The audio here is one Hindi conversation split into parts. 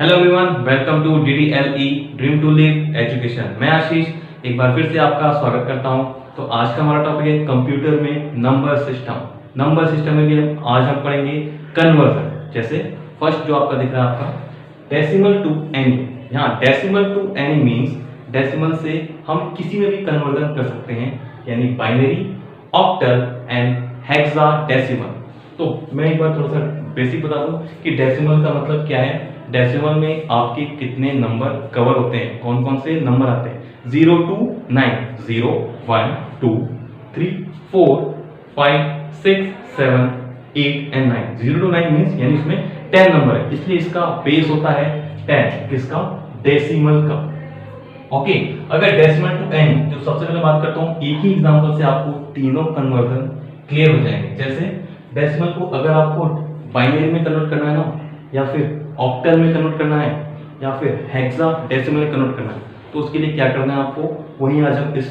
Hello everyone, welcome to DDLE dream to live education. मैं आशीष एक बार फिर से आपका स्वागत करता हूं। तो आज का हमारा टॉपिक है कंप्यूटर में नंबर सिस्टम। नंबर सिस्टम में भी आज हम पढ़ेंगे कन्वर्जन। जैसे फर्स्ट जो आपका दिख रहा है आपका डेसिमल टू एनी। यहाँ decimal to any means decimal से हम किसी में भी कन्वर्जन कर सकते हैं, यानी बाइनरी, ऑक्टल एंड हेक्साडेसिमल। तो मैं एक बार थोड़ा सा बेसिक बता दूं कि डेसिमल का मतलब क्या है। डेसिमल में आपके कितने नंबर कवर होते हैं, कौन कौन से नंबर आते हैं। 0 to 9, 0, 1, 2, 3, 4, 5, 6, 7, 8 and 9। 0 to 9 मीन्स यानी इसमें 10 नंबर है, इसलिए इसका बेस होता है 10। किसका? डेसिमल का। ओके, अगर डेसिमल टू एन, जो सबसे पहले बात करता हूँ, एक ही एग्जांपल से आपको तीनों कन्वर्जन क्लियर हो जाएंगे। जैसे डेसिमल को अगर आपको बाइनरी में कन्वर्ट करना है ना, या फिर ऑक्टल में कन्वर्ट करना है, या फिर हेक्साडेसिमल में कन्वर्ट करना है, तो उसके लिए क्या करना है आपको, वही आज हम इस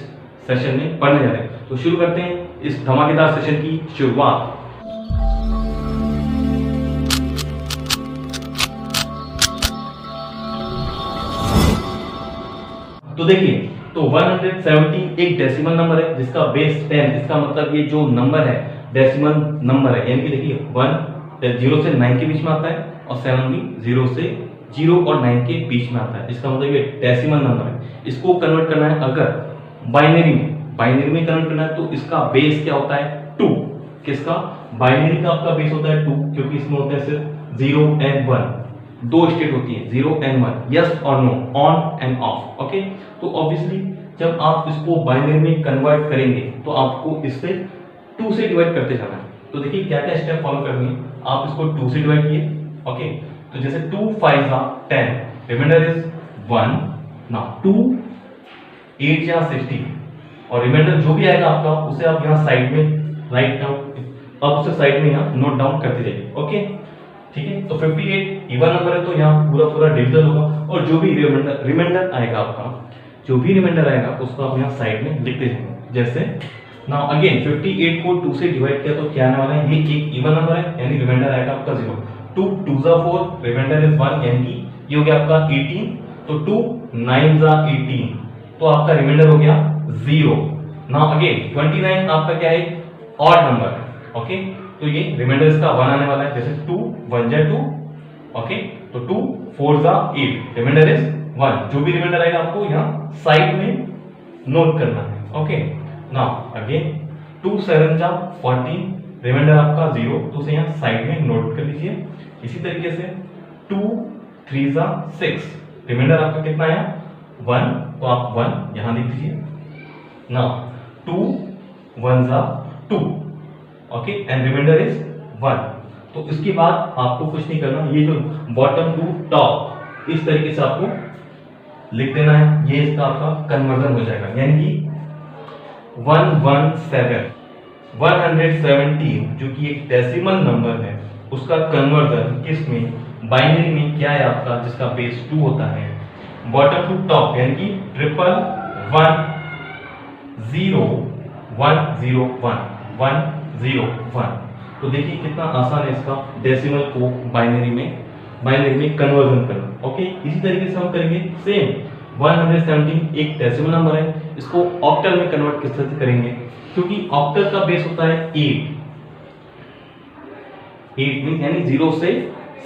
सेशन में पढ़ने जा रहे हैं। तो शुरू करते हैं इस धमाकेदार सेशन की शुरुआत। तो देखिए, तो 117 एक डेसिमल नंबर है जिसका बेस 10। इसका मतलब ये जो नंबर है डेसिमल नंबर है, यानी कि देखिए 1 0 से 9 के बीच में आता है और 7 भी 0 से 0 और 9 के बीच में आता है। इसका मतलब ये डेसिमल नंबर है। इसको कन्वर्ट करना है अगर बाइनरी में कन्वर्ट करना है, तो इसका बेस क्या होता है 2। किसका? बाइनरी का आपका बेस होता है 2, क्योंकि इसमें होता है सिर्फ 0 एंड 1। दो स्टेट होती है 0 एंड 1, यस और no, on and off. Okay, तो ऑब्वियसली जब आप इसको बाइनरी में कन्वर्ट करेंगे तो आपको इससे 2 से डिवाइड करते जाना है। तो देखिए क्या क्या स्टेप फॉलो करनी है। आप इसको 2 से डिवाइड किए। ओके, तो जैसे 2 5 जा 10, रिमाइंडर इज 1। नाउ 2 8 जा 60, और रिमाइंडर जो भी आएगा आपका उसे आप यहाँ साइड में राइट डाउन, अब उसे साइड में यहाँ नोट डाउन करते जाइए। ओके, ठीक है। तो 58 इवन नंबर है, तो यहाँ पूरा डिविजन होगा, और जो भी रिमाइंडर आएगा आपका, जो भी रिमाइंडर आएगा उसको आप यहाँ साइड में लिखते जाएंगे। जैसे नाउ अगेन 58 को 2 से डिवाइड किया तो क्या आने वाला है, ये एक इवन नंबर है, यानी रिमाइंडर आएगा आपका 0। 2 2 जा 4, रिमाइंडर इज 1, यानी कि ये हो गया आपका 18। तो 2 9 जा 18, तो आपका रिमाइंडर हो गया 0। नाउ अगेन 29 आपका क्या है, ऑड नंबर है। ओके, तो ये रिमाइंडर इसका 1 आने वाला है। जैसे 2 1 जा 2, ओके, तो 2 4 जा 8, रिमाइंडर इज 1। जो भी रिमाइंडर आएगा आपको यहाँ साइड में नोट करना है। ओके, नाउ अगेन 2 7 जा 14, रिमाइंडर आपका 0, तो उसे यहाँ साइड में नोट कर लीजिए। इसी तरीके से 2 3 जा 6, रिमाइंडर आपका कितना आया 1, तो आप 1 यहाँ लिख दीजिए। नाउ 2 1 जा 2, ओके, एंड रिमाइंडर इज 1। तो इसके बाद आपको कुछ नहीं करना, ये जो बॉटम टू टॉप इस तरीके से आपको लिख देना है। ये इसका आपका कन्वर्जन हो जाएगा, यानी कि 117 जो कि एक डेसिमल नंबर है, उसका कन्वर्जन किस में, बाइनरी में क्या है आपका, जिसका बेस 2 होता है, बॉटम टू टॉप, यानी कि 111010101। तो देखिए कितना आसान है इसका डेसिमल को बाइनरी में कन्वर्जन करना। ओके, इसी तरीके से हम करेंगे सेम। 117 एक डेसिमल नंबर है, इसको ऑक्टल में कन्वर्ट किस तरह से करेंगे, क्योंकि ऑक्टल का बेस होता है 8 मींस यानी 0 से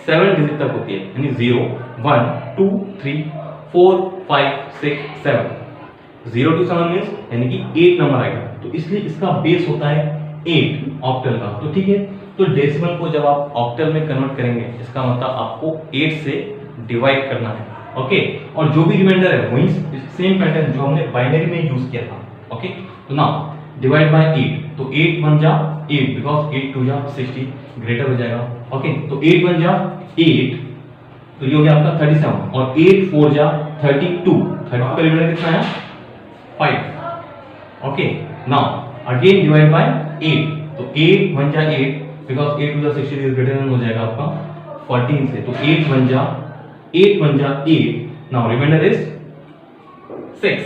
7 डिजिट तक होती है, यानी 0 1 2 3 4 5 6 7, 0 to 7 मींस यानी कि 8 नंबर आएगा। तो इसलिए इसका बेस होता है 8 ऑक्टल का। तो ठीक है, तो डेसिमल को जब आप ऑक्टल में कन्वर्ट करेंगे, इसका मतलब आपको 8 से डिवाइड करना है। ओके, और जो भी रिमाइंडर है वही सेम पैटर्न जो हमने बाइनरी में यूज किया था। ओके, तो नाउ डिवाइड बाय 8, तो 8 1 जा 8, बिकॉज 8 2 जा 60, ग्रेटर हो जाएगा। ओके, तो 8 1 जा 8, तो ये हो गया आपका 37, और 8 4 जा 32, 32 का रिमाइंडर कितना है 5। Okay, now again divide by 8, तो 8 1 जा 8, बिकॉज 8 2 जा 60 इज ग्रेटर देन हो जाएगा आपका 14 से, तो 8 1 जा 8, नाउ रिमाइंडर इज 6।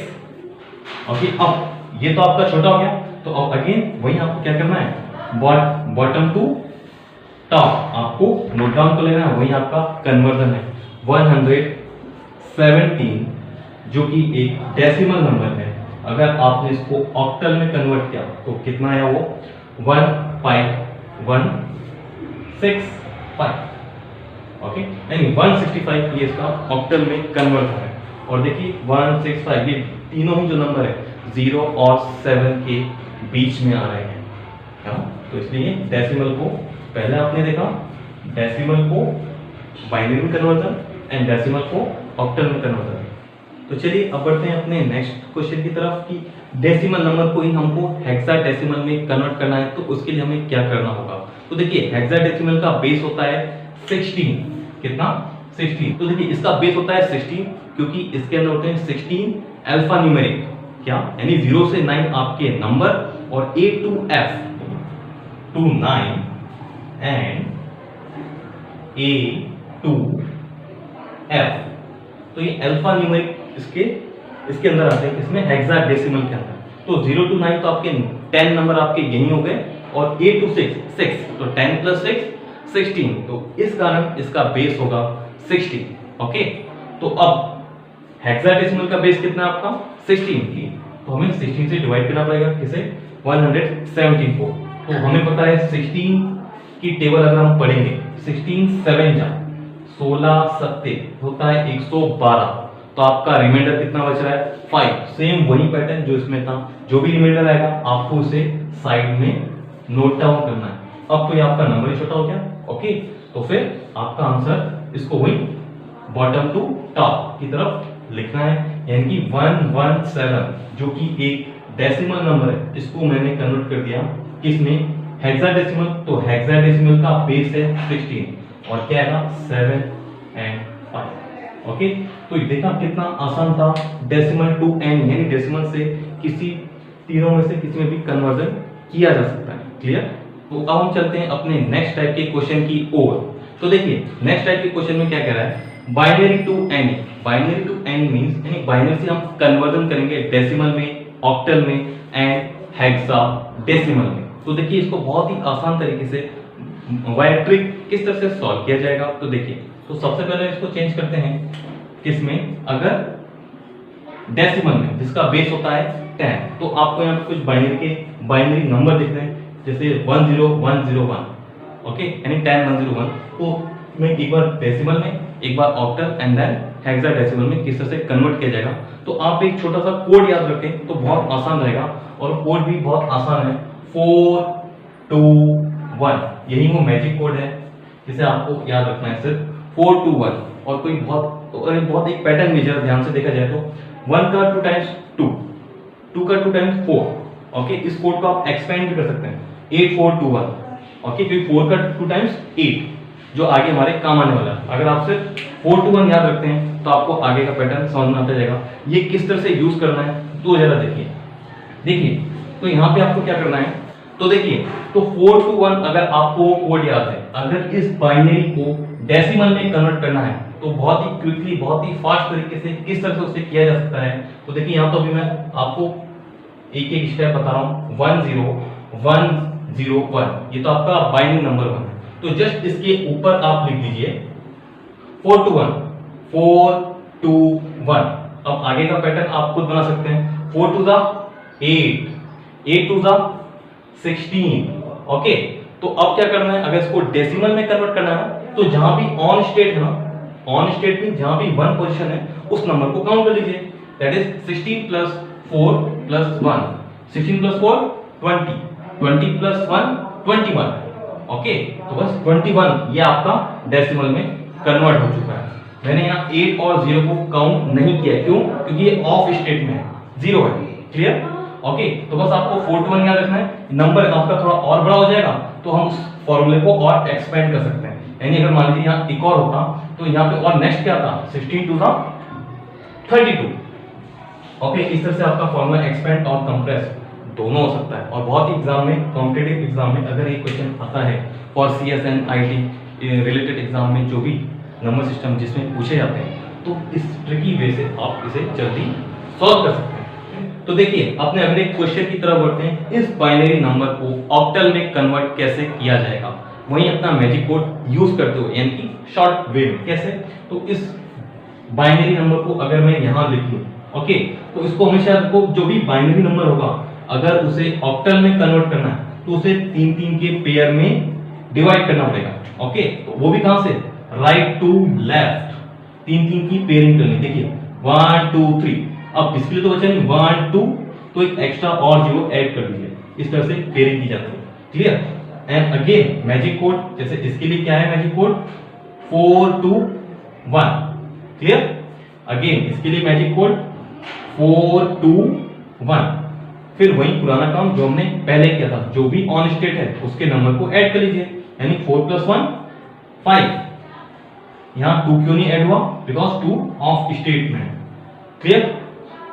ओके, अब ये तो आपका छोटा हो गया, तो अब अगेन वही आपको क्या करना है, बॉटम टू टॉप आपको नोट डाउन कर लेना है, वही आपका कन्वर्जन है। 117 जो कि एक डेसिमल नंबर है, अगर आपने इसको ऑक्टल में कन्वर्ट किया तो कितना आया वो 15165। ओके, यानी 165 ये इसका ऑक्टल में कन्वर्ट है। और देखिए 165 ये तीनों ही जो नंबर है 0 और 7 के बीच में आ रहे हैं, तो इसलिए डेसिमल को पहले आपने देखा, डेसिमल को बाइनरी में कन्वर्जन एंड डेसिमल को ऑक्टल में कन्वर्जन। तो चलिए अब बढ़ते हैं अपने नेक्स्ट क्वेश्चन की तरफ कि डेसिमल नंबर को ही हमको हेक्साडेसिमल में कन्वर्ट करना है, तो उसके लिए हमें क्या करना होगा। तो देखिए हेक्साडेसिमल का बेस होता है 16, कितना 16। तो देखिए इसका बेस होता है 16 क्योंकि इसके अंदर होते हैं 16 अल्फा न्यूमेरिक, क्या यानी 0 से 9 आपके नंबर और A to F to 9 and A to F। तो ये अल्फा न्यूमेरिक इसके अंदर आते हैं, इसमें हेक्साडेसिमल के अंदर। तो 0 to 9 तो आपके 10 नंबर आपके यही हो गए, और A to 6 तो 10 plus 6 16, तो इस कारण इसका बेस होगा 16। ओके, तो अब हेक्साडेसिमल का बेस कितना है आपका 16 की, तो हमें 16 से डिवाइड करना पड़ेगा किसे 117 को। तो हमें पता है 16 की टेबल अगर हम पढ़ेंगे 16 7 जा 16 7 होता है 112, तो आपका रिमाइंडर कितना बच रहा है 5। सेम वही पैटर्न जो इसमें था, जो भी रिमाइंडर आएगा आपको उसे साइड में नोट डाउन करना है। अब तो ये आपका नंबर ही छोटा हो गया। ओके, तो फिर आपका आंसर इसको वही बॉटम टू टॉप की तरफ लिखना है, यानी कि 117 जो कि एक डेसिमल नंबर है, इसको मैंने कन्वर्ट कर दिया किसमें हेक्साडेसिमल। तो हेक्साडेसिमल का बेस है 16 और क्या आएगा 7 and 5। ओके, तो देखा कितना आसान था डेसिमल टू n, यानी डेसिमल से किसी तीनों में से किसी में भी कन्वर्जन किया जा सकता है। क्लियर। तो अब हम चलते हैं अपने नेक्स्ट टाइप के क्वेश्चन की ओर। तो देखिए नेक्स्ट टाइप के क्वेश्चन में क्या कह रहा है, binary to any. Binary to any means यानी बाइनरी से हम कन्वर्जन करेंगे डेसिमल में, ऑक्टल में एंड हेक्साडेसिमल में। तो देखिए इसको बहुत ही आसान तरीके से वायर ट्रिक किस तरह से सॉल्व किया जाएगा। तो देखिए, तो सबसे पहले इसको चेंज करते हैं किसमें, अगर डेसिमल में जिसका बेस होता है 10, तो आपको यहाँ पे कुछ बाइनरी नंबर दिख रहे हैं, जैसे 10101। ओके, यानी 10 101। तो मैं एक बार डेसिमल में, एक बार ऑक्टल एंड देन हेक्साडेसिमल में किस तरह से कन्वर्ट किया जाएगा। तो आप एक छोटा सा कोड याद रखें तो बहुत आसान रहेगा, और कोड भी बहुत आसान है 421, यही वो मैजिक कोड है जिसे आपको याद रखना है, सिर्फ 421। और कोई बहुत एक पैटर्न में जरा ध्यान से देखा जाए तो 1 का 2 टाइम्स 2, 2 का 2 टाइम्स 4। ओके, इस कोड को आप एक्सपेंड भी कर सकते हैं 8421। ओके, क्योंकि 4 का 2 टाइम्स 8 जो आगे हमारे काम आने वाला है। अगर आप सिर्फ 421 याद रखते हैं तो आपको आगे का पैटर्न समझ में आता जाएगा। ये किस तरह से यूज करना है तो जरा देखिए, तो यहाँ पे आपको क्या करना है, तो देखिए तो 421 अगर आपको कोड याद है, अगर इस बाइनरी को डेसिमल में कन्वर्ट करना है तो बहुत ही क्विकली, बहुत ही फास्ट तरीके से किस तरह से उसे किया जा सकता है। तो देखिए यहाँ तो अभी मैं आपको एक एक स्टेप बता रहा हूँ। 10101 ये तो आपका बाइनरी नंबर 1 है, तो जस्ट इसके ऊपर आप लिख दीजिए 421। अब आगे का पैटर्न आप खुद बना सकते हैं। 4 2 जा 8, 8 2 जा 16। ओके, तो अब क्या करना है, अगर इसको डेसिमल में कन्वर्ट करना है तो जहां भी ऑन स्टेट है ना, ऑन स्टेट में जहां भी 1 पोजीशन है उस नंबर को काउंट कर लीजिए। That is 16 + 4 + 1, 16 + 4 20, 20 + 1 21। ओके, तो बस 21 ये आपका डेसिमल में कन्वर्ट हो चुका है। मैंने यहाँ 8 और 0 को काउंट नहीं किया, क्यों, क्योंकि ये ऑफ स्टेट में है, 0 है। क्लियर। ओके, तो बस आपको 421 याद रखना है। नंबर आपका थोड़ा और बड़ा हो जाएगा तो हम उस फॉर्मूले को और एक्सपेंड कर सकते हैं। यानी अगर मान लीजिए यहाँ एक और होता तो यहाँ पे और नेक्स्ट क्या था, 16 2 था 32। ओके, इस तरह से आपका फॉर्मूला एक्सपेंड और कंप्रेस दोनों हो सकता है। और बहुत ही एग्जाम में, कॉम्पिटिटिव एग्जाम में अगर ये क्वेश्चन आता है for CSN IT related exam में, जो भी नंबर सिस्टम जिसमें पूछे जाते हैं, तो इस ट्रिकी वे से आप इसे जल्दी सॉल्व कर सकते हैं। तो देखिए अपने अगले क्वेश्चन की तरफ बढ़ते हैं। इस बाइनरी नंबर को ऑक्टल में कन्वर्ट कैसे किया जाएगा। वहीं अपना मैजिक कोड यूज करते हुए, यानी कि शॉर्ट वे में। कैसे? तो इस बाइनरी नंबर को अगर मैं यहां लिख लूं, ओके, तो इसको हमेशा रखो, जो भी बाइनरी नंबर होगा अगर उसे ऑक्टल में कन्वर्ट करना है तो उसे 3-3 के पेयर में डिवाइड करना पड़ेगा। ओके, तो वो भी कहां से? राइट टू लेफ्ट, 3-3 की पेयरिंग करनी। देखिए 1 2 3, अब इसके लिए तो बचा नहीं 1 2, तो एक एक्स्ट्रा और जीरो ऐड कर दीजिए। इस तरह से पेयरिंग की जाती है। Clear? And again magic code, जैसे इसके लिए क्या है मैजिक कोड? 4 2 1। क्लियर? अगेन इसके लिए मैजिक कोड 4 2 1। फिर वही पुराना काम जो हमने पहले किया था, जो भी ऑन स्टेट है उसके नंबर को ऐड कर लीजिए, यानी 4 + 1 5। यहां 2 क्यों नहीं ऐड हुआ? बिकॉज 2 ऑफ स्टेट में। क्लियर?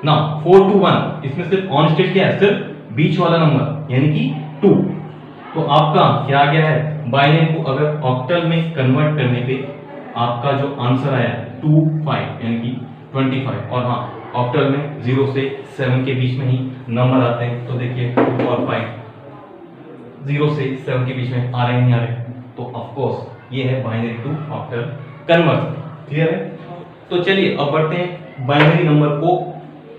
नाउ 4 2 1, इसमें सिर्फ ऑन स्टेट क्या है? सिर्फ बीच वाला नंबर, यानी कि 2। तो आपका क्या आ गया है? बाइनरी को अगर ऑक्टल में कन्वर्ट करने पे आपका जो आंसर आया है 2 5, यानी कि 25। और हाँ, ऑक्टल में 0 से 7 के बीच में ही नंबर आते हैं। तो देखिए 2 और 5 0 से 7 के बीच में आ रहे हैं, नहीं आ रहे? तो ऑफ कोर्स ये है binary to octal conversion. Clear है? तो चलिए अब बढ़ते हैं बाइनरी नंबर को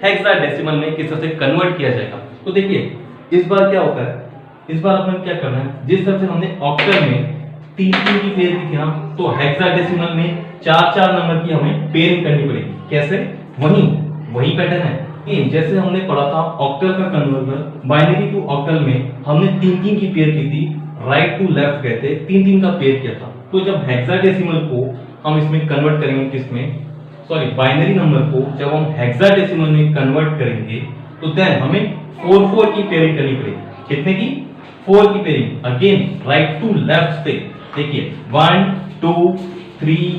हेक्साडेसिमल में किस तरह से कन्वर्ट किया जाएगा। तो देखिए इस बार क्या होता है, इस बार अपने क्या करना है, जिस तरह से हमने ऑक्टल में 3-3 की पेयर की थी ना, तो हेक्साडेसिमल में 4-4 नंबर की हमें पेयरिंग करनी पड़ेगी। कैसे? वही पैटर्न है। जैसे हमने पढ़ा था ऑक्टल का कन्वर्जन, बाइनरी टू ऑक्टल में हमने 3-3 की पेयर की थी, राइट टू लेफ्ट गए थे, 3-3 का पेयर किया था। तो जब हेक्साडेसिमल को हम इसमें कन्वर्ट करेंगे, किसमें? सॉरी, बाइनरी नंबर को जब हम हेक्साडेसिमल में कन्वर्ट करेंगे तो देन हमें 4-4 की पेयरिंग करनी पड़ेगी। कितने की? 4 की pairing. Again right to left से देखिए 1 2 3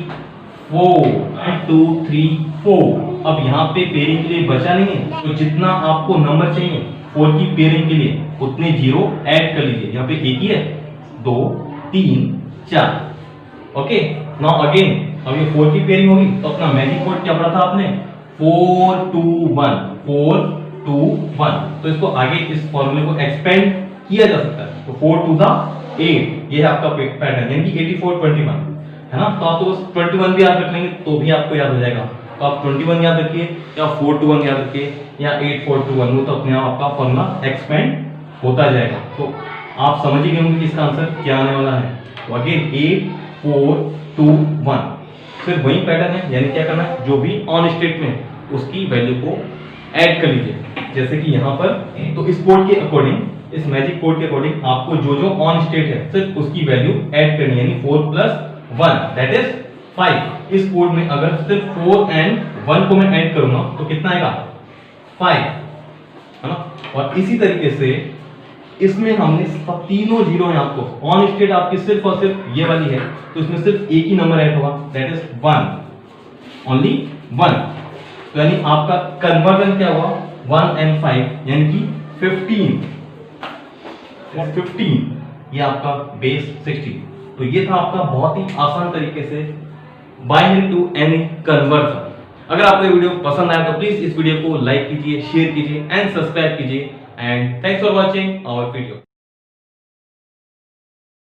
4, 1 2 3 4। अब यहाँ पे पेयरिंग के लिए बचा नहीं है, तो जितना आपको नंबर चाहिए 4 की पेयरिंग के लिए उतने जीरो ऐड कर लीजिए। यहाँ पे एक ही है, 2 3 4। ओके, नाउ अगेन अब ये 4 की पेयरिंग होगी तो अपना मैजिक कोड क्या पढ़ा था आपने? 4 2 1, 4 2 1। तो इसको आगे इस फॉर्मूले को एक्सपेंड किया जा सकता है। तो 4 2 8, ये है आपका पैटर्न, यानी कि 84 21, है ना? तो आप तो 21 भी याद रख लेंगे तो भी आपको याद हो जाएगा। तो आप 21 याद रखिए या 4 2 1 याद रखिए या 8 4 2 1, तो अपने आप आपका फॉर्मूला एक्सपेंड होता जाएगा। तो आप समझ ही गए होंगे कि इसका आंसर क्या आने वाला है। तो अगेन 8 4 2 1, फिर वही पैटर्न है, यानी क्या करना है? जो भी ऑन स्टेट में उसकी वैल्यू को ऐड कर लीजिए। जैसे कि यहाँ पर तो इस कोड के अकॉर्डिंग, इस मैजिक कोड के अकॉर्डिंग आपको जो जो ऑन स्टेट है सिर्फ उसकी वैल्यू ऐड करनी है, यानी 4 + 1 दैट इज 5। इस कोड में अगर सिर्फ 4 एंड 1 को मैं ऐड करूंगा तो कितना आएगा? 5, है ना? और इसी तरीके से इसमें हमने तीनों जीरो है, आपको ऑन स्टेट आपकी सिर्फ और सिर्फ ये वाली है, तो इसमें सिर्फ एक ही नंबर ऐड होगा दैट इज 1, ओनली 1। तो यानी आपका कन्वर्जन क्या हुआ? 1 and 5, यानी कि 15, ये आपका बेस 16। तो ये था आपका बहुत ही आसान तरीके से बाइनरी टू एनी कन्वर्जन। अगर आपको ये वीडियो पसंद आया तो प्लीज इस वीडियो को लाइक कीजिए, शेयर कीजिए एंड सब्सक्राइब कीजिए। And thanks for watching our video.